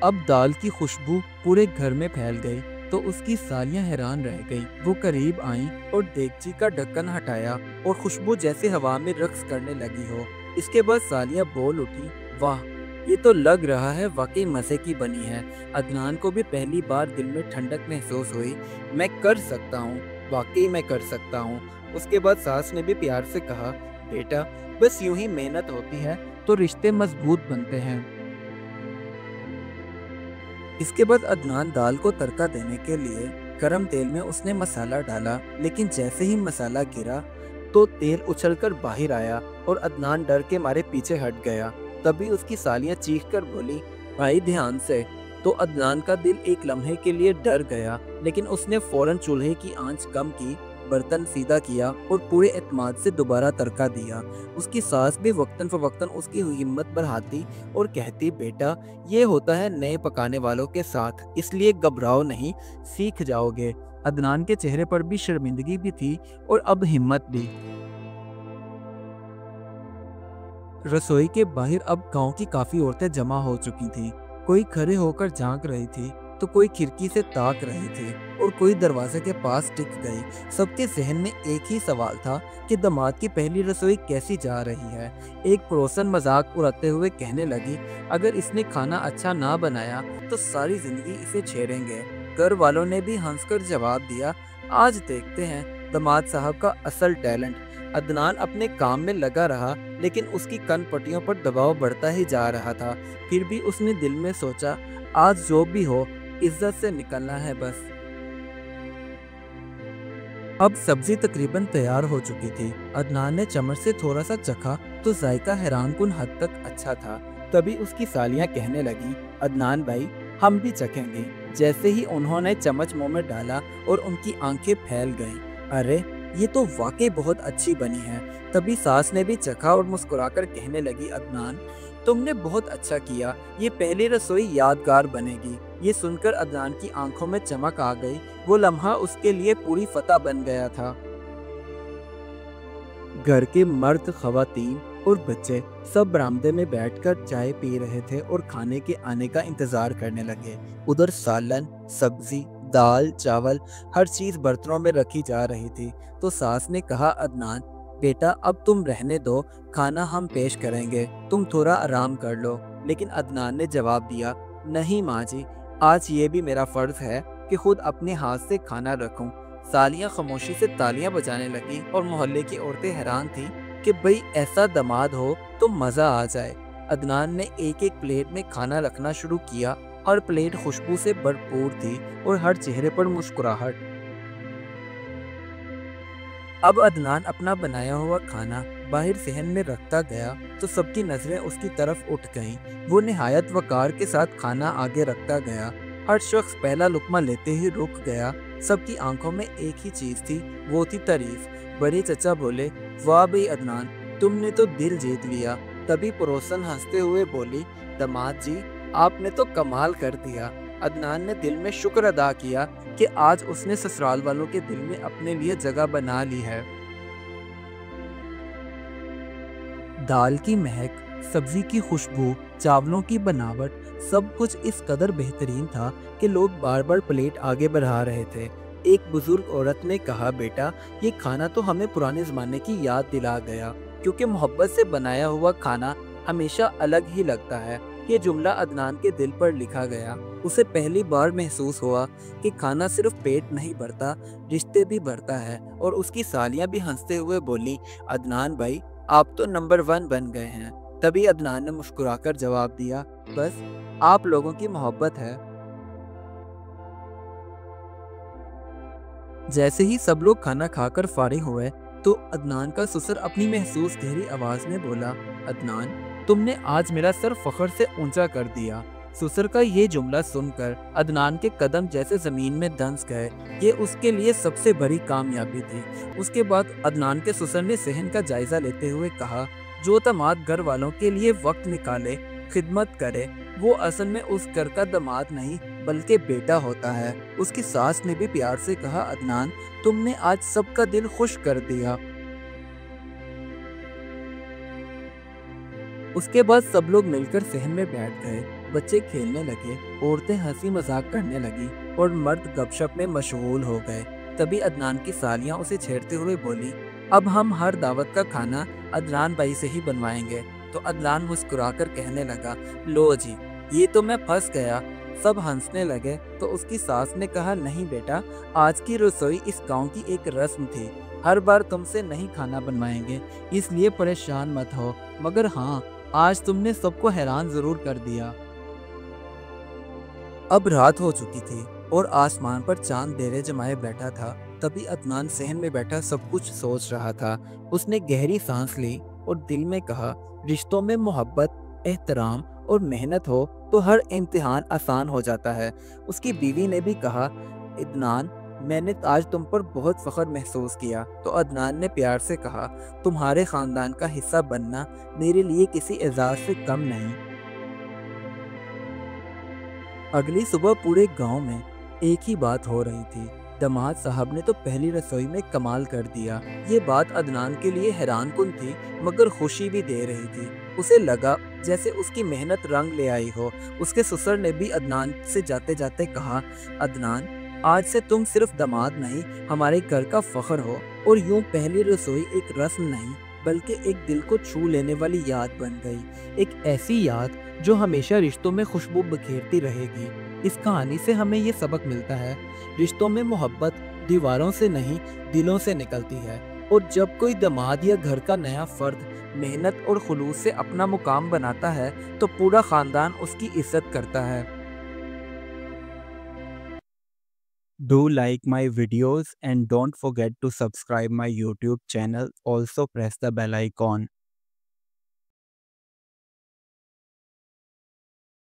اب دال کی خوشبو پورے گھر میں پھیل گئی تو اس کی سالیاں حیران رہ گئی۔ وہ قریب آئیں اور دیگچی کا ڈھکن ہٹایا اور خوشبو جیسے ہوا میں رقص کرنے لگی ہو۔ اس کے بعد سالیاں بول اٹھی، واہ، یہ تو لگ رہا ہے واقعی مزے کی بنی ہے۔ عدنان کو بھی پہلی بار دل میں ٹھنڈک محسوس ہوئی۔ میں کر سکتا ہوں، واقعی میں کر سکتا ہوں۔ اس کے بعد ساس نے بھی پیار سے کہا، بیٹا بس یوں ہی محنت ہوتی ہے تو رشتے مضبوط بنتے ہیں۔ اس کے بعد عدنان دال کو تڑکا دینے کے لیے گرم تیل میں اس نے مسالہ ڈالا، لیکن جیسے ہی مسالہ گرا تو تیل اچھل کر باہر آیا اور عدنان ڈر کے مارے پیچھے ہٹ گیا۔ تبھی اس کی سالیاں چیخ کر بولی، بھائی دھیان سے۔ تو عدنان کا دل ایک لمحے کے لیے ڈر گیا، لیکن اس نے فوراً چولہے کی آنچ کم کی، برتن سیدھا کیا اور پورے اعتماد سے دوبارہ تڑکا دیا۔ اس کی ساس بھی وقتاً فوقتاً اس کی ہمت بڑھاتی اور کہتی، بیٹا یہ ہوتا ہے نئے پکانے والوں کے ساتھ، اس لیے گھبراؤ نہیں، سیکھ جاؤ گے۔ عدنان کے چہرے پر بھی شرمندگی بھی تھی اور اب ہمت بھی۔ رسوئی کے باہر اب گاؤں کی کافی عورتیں جمع ہو چکی تھیں۔ کوئی کھڑے ہو کر جھانک رہی تھی تو کوئی کھڑکی سے تاک رہی تھی اور کوئی دروازے کے پاس ٹک گئی۔ سب کے ذہن میں ایک ہی سوال تھا کہ داماد کی پہلی رسوئی کیسی جا رہی ہے۔ ایک پڑوسن مذاق اڑاتے ہوئے کہنے لگی، اگر اس نے کھانا اچھا نہ بنایا تو ساری زندگی اسے چھیڑیں گے۔ گھر والوں نے بھی ہنس کر جواب دیا، آج دیکھتے ہیں داماد صاحب کا اصل ٹیلنٹ۔ عدنان اپنے کام میں لگا رہا، لیکن اس کی کن پٹیوں پر دباؤ بڑھتا ہی جا رہا تھا۔ پھر بھی اس نے دل میں سوچا، آج جو بھی ہو عزت سے نکلنا ہے بس۔ اب سبزی تقریباً تیار ہو چکی تھی۔ عدنان نے چمچ سے تھوڑا سا چکھا تو ذائقہ حیران کن حد تک اچھا تھا۔ تبھی اس کی سالیاں کہنے لگی، عدنان بھائی ہم بھی چکھیں گے۔ جیسے ہی انہوں نے چمچ منہ میں ڈالا اور ان کی آنکھیں پھیل گئیں، ارے یہ تو واقعی بہت اچھی بنی ہے۔ تبھی ساس نے بھی چکھا اور مسکرا کر کہنے لگی، عدنان تم نے بہت اچھا کیا، یہ پہلی رسوئی یادگار بنے گی۔ یہ سن کر عدنان کی آنکھوں میں چمک آ گئی۔ وہ لمحہ اس کے لیے پوری فتح بن گیا تھا۔ گھر کے مرد، خواتین اور بچے سب برآمدے میں بیٹھ کر چائے پی رہے تھے اور کھانے کے آنے کا انتظار کرنے لگے۔ ادھر سالن، سبزی، دال، چاول، ہر چیز برتنوں میں رکھی جا رہی تھی۔ تو ساس نے کہا، عدنان بیٹا اب تم رہنے دو، کھانا ہم پیش کریں گے، تم تھوڑا آرام کر لو۔ لیکن عدنان نے جواب دیا، نہیں ماں جی، آج یہ بھی میرا فرض ہے کہ خود اپنے ہاتھ سے کھانا رکھوں۔ سالیاں خاموشی سے تالیاں بجانے لگی اور محلے کی عورتیں حیران تھیں کہ بھئی ایسا داماد ہو تو مزہ آ جائے۔ عدنان نے ایک ایک پلیٹ میں کھانا رکھنا شروع کیا۔ ہر پلیٹ خوشبو سے بھرپور تھی اور ہر چہرے پر مسکراہٹ۔ اب عدنان اپنا بنایا ہوا کھانا باہر صحن میں رکھتا گیا تو سب کی نظریں اس کی طرف اٹھ گئیں۔ وہ نہایت وقار کے ساتھ کھانا آگے رکھتا گیا۔ ہر شخص پہلا لقمہ لیتے ہی رک گیا۔ سب کی آنکھوں میں ایک ہی چیز تھی، وہ تھی تعریف۔ بڑے چچا بولے، واہ بھئی عدنان، تم نے تو دل جیت لیا۔ تبھی پڑوسن ہنستے ہوئے بولی، داماد جی آپ نے تو کمال کر دیا۔ عدنان نے دل میں شکر ادا کیا کہ آج اس نے سسرال والوں کے دل میں اپنے لیے جگہ بنا لی ہے۔ دال کی مہک، سبزی کی خوشبو، چاولوں کی بناوٹ، سب کچھ اس قدر بہترین تھا کہ لوگ بار بار پلیٹ آگے بڑھا رہے تھے۔ ایک بزرگ عورت نے کہا، بیٹا یہ کھانا تو ہمیں پرانے زمانے کی یاد دلا گیا، کیونکہ محبت سے بنایا ہوا کھانا ہمیشہ الگ ہی لگتا ہے۔ یہ جملہ عدنان کے دل پر لکھا گیا۔ اسے پہلی بار محسوس ہوا کہ کھانا صرف پیٹ نہیں بھرتا، رشتے بھی بھرتا ہے۔ اور اس کی سالیاں بھی ہنستے ہوئے بولی، عدنان بھائی آپ تو نمبر 1 بن گئے ہیں۔ تبھی عدنان نے مسکرا کر جواب دیا، بس آپ لوگوں کی محبت ہے۔ جیسے ہی سب لوگ کھانا کھا کر فارغ ہوئے تو عدنان کا سسر اپنی محسوس گہری آواز میں بولا، عدنان تم نے آج میرا سر فخر سے اونچا کر دیا۔ سسر کا یہ جملہ سن کر عدنان کے قدم جیسے زمین میں دھنس گئے۔ یہ اس کے لیے سب سے بڑی کامیابی تھی۔ اس کے بعد عدنان کے سسر نے صحن کا جائزہ لیتے ہوئے کہا، جو داماد گھر والوں کے لیے وقت نکالے، خدمت کرے، وہ اصل میں اس گھر کا داماد نہیں بلکہ بیٹا ہوتا ہے۔ اس کی ساس نے بھی پیار سے کہا، عدنان تم نے آج سب کا دل خوش کر دیا۔ اس کے بعد سب لوگ مل کر صحن میں بیٹھ گئے۔ بچے کھیلنے لگے، عورتیں ہنسی مذاق کرنے لگی اور مرد گپ شپ میں مشغول ہو گئے۔ تبھی عدنان کی سالیاں اسے چھیڑتے ہوئے بولی، اب ہم ہر دعوت کا کھانا عدنان بھائی سے ہی بنوائیں گے۔ تو عدنان مسکرا کر کہنے لگا، لو جی، یہ تو میں پھنس گیا۔ سب ہنسنے لگے تو اس کی ساس نے کہا، نہیں بیٹا، آج کی رسوئی اس گاؤں کی ایک رسم تھی، ہر بار تم سے نہیں کھانا بنوائیں گے، اس لیے پریشان مت ہو، مگر ہاں، آج تم نے سب کو حیران ضرور کر دیا۔ اب رات ہو چکی تھی اور آسمان پر چاند ڈیرے جمائے بیٹھا تھا۔ تبھی عدنان صحن میں بیٹھا سب کچھ سوچ رہا تھا۔ اس نے گہری سانس لی اور دل میں کہا، رشتوں میں محبت، احترام اور محنت ہو تو ہر امتحان آسان ہو جاتا ہے۔ اس کی بیوی نے بھی کہا، عدنان، میں نے آج تم پر بہت فخر محسوس کیا۔ تو عدنان نے پیار سے کہا، تمہارے خاندان کا حصہ بننا میرے لیے کسی اعزاز سے کم نہیں۔ اگلی صبح پورے گاؤں میں ایک ہی بات ہو رہی تھی، داماد صاحب نے تو پہلی رسوئی میں کمال کر دیا۔ یہ بات عدنان کے لیے حیران کن تھی مگر خوشی بھی دے رہی تھی۔ اسے لگا جیسے اس کی محنت رنگ لے آئی ہو۔ اس کے سسر نے بھی عدنان سے جاتے جاتے کہا، عدنان، آج سے تم صرف داماد نہیں، ہمارے گھر کا فخر ہو۔ اور یوں پہلی رسوئی ایک رسم نہیں بلکہ ایک دل کو چھو لینے والی یاد بن گئی، ایک ایسی یاد جو ہمیشہ رشتوں میں خوشبو بکھیرتی رہے گی۔ اس کہانی سے ہمیں یہ سبق ملتا ہے، رشتوں میں محبت دیواروں سے نہیں دلوں سے نکلتی ہے، اور جب کوئی داماد یا گھر کا نیا فرد محنت اور خلوص سے اپنا مقام بناتا ہے تو پورا خاندان اس کی عزت کرتا ہے۔ Do like my videos and don't forget to subscribe my YouTube channel. Also press the bell icon.